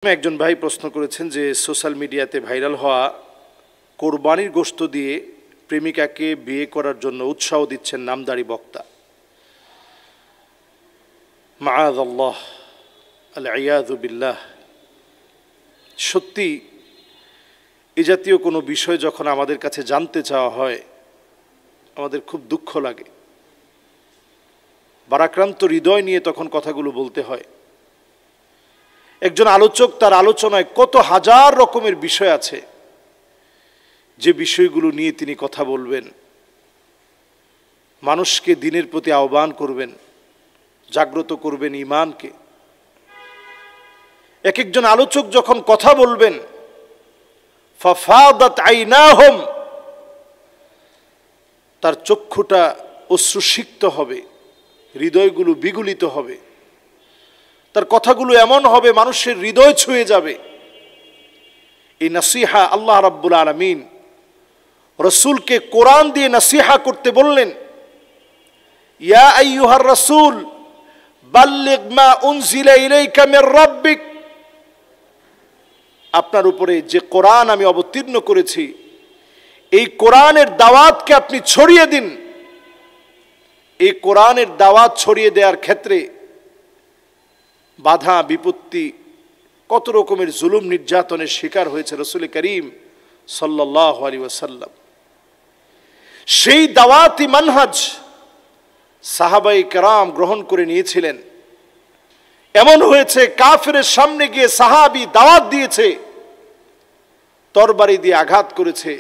একজন ভাই প্রশ্ন করেছেন যে সোশ্যাল মিডিয়াতে ভাইরাল হওয়া কোরবানির গোশত দিয়ে প্রেমিকাকে বিয়ে করার জন্য উৎসাহ দিচ্ছেন নামদারি বক্তা। মাআযাল্লাহ, আল-ইয়াযু বিল্লাহ। সত্যি এ জাতীয় কোনো বিষয় যখন আমাদের কাছে জানতে চাওয়া হয় আমাদের খুব দুঃখ লাগে, ভারাক্রান্ত হৃদয় নিয়ে তখন কথাগুলো বলতে হয়। একজন আলোচক তার আলোচনায় কত হাজার রকমের বিষয় আছে যে বিষয়গুলো নিয়ে তিনি কথা বলবেন, মানুষকে দ্বীনের প্রতি আহ্বান করবেন, জাগ্রত করবেন ঈমানকে। এক একজন আলোচক যখন কথা বলবেন ফাফাদাত আইনাহুম, তার চক্ষুটা অশ্রুসিক্ত হবে, হৃদয়গুলো বিগলিত হবে, তার কথাগুলো এমন হবে মানুষের হৃদয় ছুঁয়ে যাবে। এই নসিহা আল্লাহ রাব্বুল আলামিন রাসূলকে কোরআন দিয়ে নসিহা করতে বললেন, ইয়া আইয়ুহার রাসূল বাল্লিগ মা উনজিলা ইলাইকা মির রাব্বিক। আপনার উপরে যে কোরআন আমি অবতীর্ণ করেছি এই কোরআনের দাওয়াতকে আপনি ছড়িয়ে দিন। এই কোরআনের দাওয়াত ছড়িয়ে দেওয়ার ক্ষেত্রে বাধা বিপত্তি, কত রকমের জুলুম নির্যাতনের শিকার হয়েছে রাসূল করিম সাল্লাল্লাহু আলাইহি ওয়াসাল্লাম। সেই দাওয়াতি মানহাজ সাহাবায়ে কেরাম গ্রহণ করে নিয়েছিলেন। এমন হয়েছে কাফেরের সামনে গিয়ে সাহাবী দাওয়াত দিয়েছে, তরবারি দিয়ে আঘাত করেছে,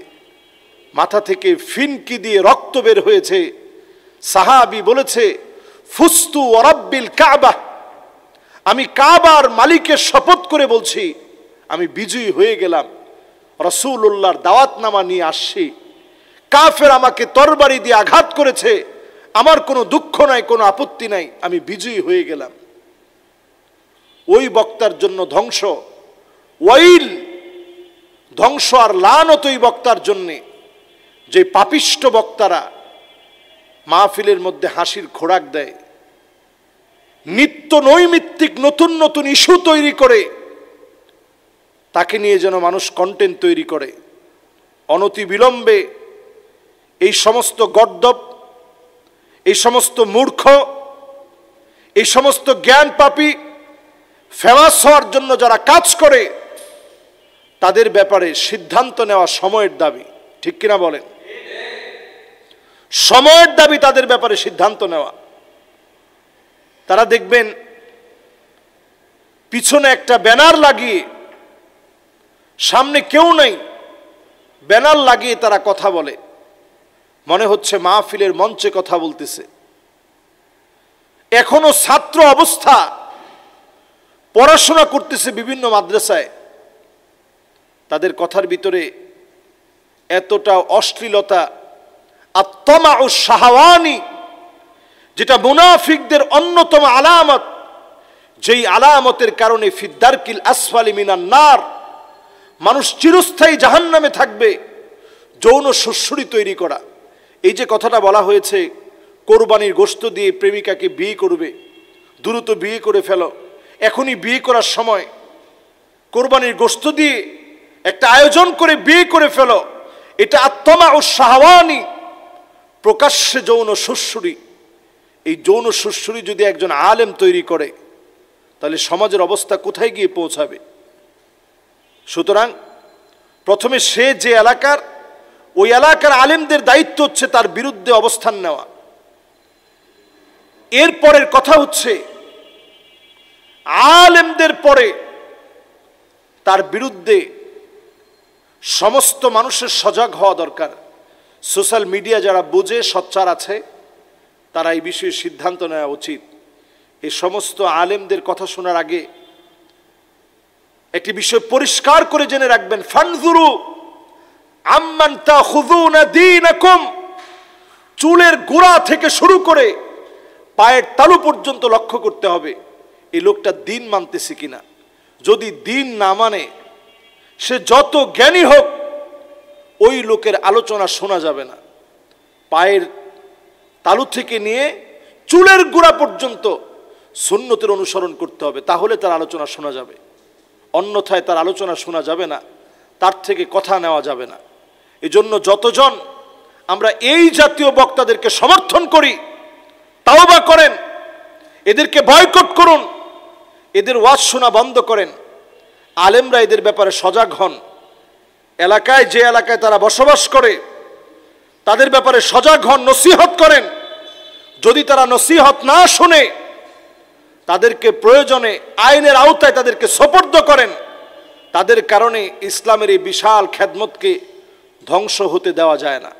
মাথা থেকে ফিনকি দিয়ে রক্ত বের হয়েছে। সাহাবী বলেছে, ফুস্তু ওয়া রাব্বিল কাবা, আমি কাবার মালিকের শপথ করে বলছি আমি বিজয়ী হয়ে গেলাম, রাসূলুল্লাহর দাওয়াতনামা নিয়ে আসছি, কাফের আমাকে তরবারি দিয়ে আঘাত করেছে, আমার কোনো দুঃখ নাই, কোনো আপত্তি নাই, আমি বিজয়ী হয়ে গেলাম। ওই বক্তার জন্য ধ্বংস, ওয়াইল, ধ্বংস আর লানত ওই বক্তার জন্যে যে পাপিষ্ট বক্তারা মাহফিলের মধ্যে হাসির খোরাক দেয়, নিত্য নৈমিত্তিক নতুন নতুন ইস্যু তৈরি করে তাকে নিয়ে যেন মানুষ কন্টেন্ট তৈরি করে। অনতি বিলম্বে এই সমস্ত গর্দভ, এই সমস্ত মূর্খ, এই সমস্ত জ্ঞান পাপী ফেমাস হওয়ার জন্য যারা কাজ করে তাদের ব্যাপারে সিদ্ধান্ত নেওয়া সময়ের দাবি। ঠিক কিনা বলেন? সময়ের দাবি তাদের ব্যাপারে সিদ্ধান্ত নেওয়া। তারা দেখবেন পিছনে একটা ব্যানার লাগিয়ে, সামনে কেউ নাই, ব্যানার লাগিয়ে তারা কথা বলে, মনে হচ্ছে মাহফিলের মঞ্চে কথা বলতেছে। এখনো ছাত্র অবস্থা, পড়াশোনা করতেছে বিভিন্ন মাদ্রাসায়, তাদের কথার ভিতরে এতটা অশ্লীলতা, আত-তামাউ শাহওয়ানি, যেটা মুনাফিকদের অন্যতম আলামত, যেই আলামতের কারণে ফিদ্দারকিল আসফালি মিনান নার, মানুষ চিরস্থায়ী জাহান্নামে থাকবে, যৌন সুশ্রুতি তৈরি করা। এই যে কথাটা বলা হয়েছে কোরবানির গোশত দিয়ে প্রেমিকাকে বিয়ে করবে, দ্রুত বিয়ে করে ফেলো, এখনই বিয়ে করার সময়, কোরবানির গোশত দিয়ে একটা আয়োজন করে বিয়ে করে ফেলো, এটা আত-তামাউ শাহওয়ানি, প্রকাশ্যে যৌন সুশ্রুতি। এই যৌন সুশ্রুতি যদি একজন আলেম তৈরি করে তাহলে সমাজের অবস্থা কোথায় গিয়ে পৌঁছাবে? সুতরাং প্রথমে সে যে এলাকার, ওই এলাকার আলেমদের দায়িত্ব হচ্ছে তার বিরুদ্ধে অবস্থান নেওয়া। এরপরের কথা হচ্ছে আলেমদের পরে তার বিরুদ্ধে সমস্ত মানুষের সজাগ হওয়া দরকার। সোশ্যাল মিডিয়া যারা বুঝে, সোচ্চার আছে, তারা এই বিষয়ে সিদ্ধান্ত নেওয়া উচিত। এই সমস্ত আলেমদের কথা শোনার আগে একটি বিষয় পরিষ্কার করে জেনে রাখবেন, ফানজুরু আম্মান তাখুযুনা দীনাকুম, চুলের গোড়া থেকে শুরু করে পায়ের তালু পর্যন্ত লক্ষ্য করতে হবে এই লোকটা দিন মানতেছে কিনা। যদি দিন না মানে, সে যত জ্ঞানী হোক, ওই লোকের আলোচনা শোনা যাবে না। পায়ের তালু থেকে নিয়ে চুলের গোড়া পর্যন্ত সুন্নতের অনুসরণ করতে হবে, তাহলে তার আলোচনা শোনা যাবে। অন্যথায় তার আলোচনা শোনা যাবে না, তার থেকে কথা নেওয়া যাবে না। এজন্য যতজন আমরা এই জাতীয় বক্তাদেরকে সমর্থন করি, তাওবা করেন, এদেরকে বয়কট করুন, এদের ওয়াজ শোনা বন্ধ করেন। আলেমরা এদের ব্যাপারে সজাগ হন। এলাকায় যে এলাকায় তারা বসবাস করে তাদের ব্যাপারে সজাগ হন, নসিহত করেন। যদি তারা নসিহত না শুনে তাদেরকে প্রয়োজনে আইনের আওতায় তাদেরকে সোপর্দ করেন। তাদের কারণে ইসলামের এই বিশাল খেদমতকে ধ্বংস হতে দেওয়া যায় না।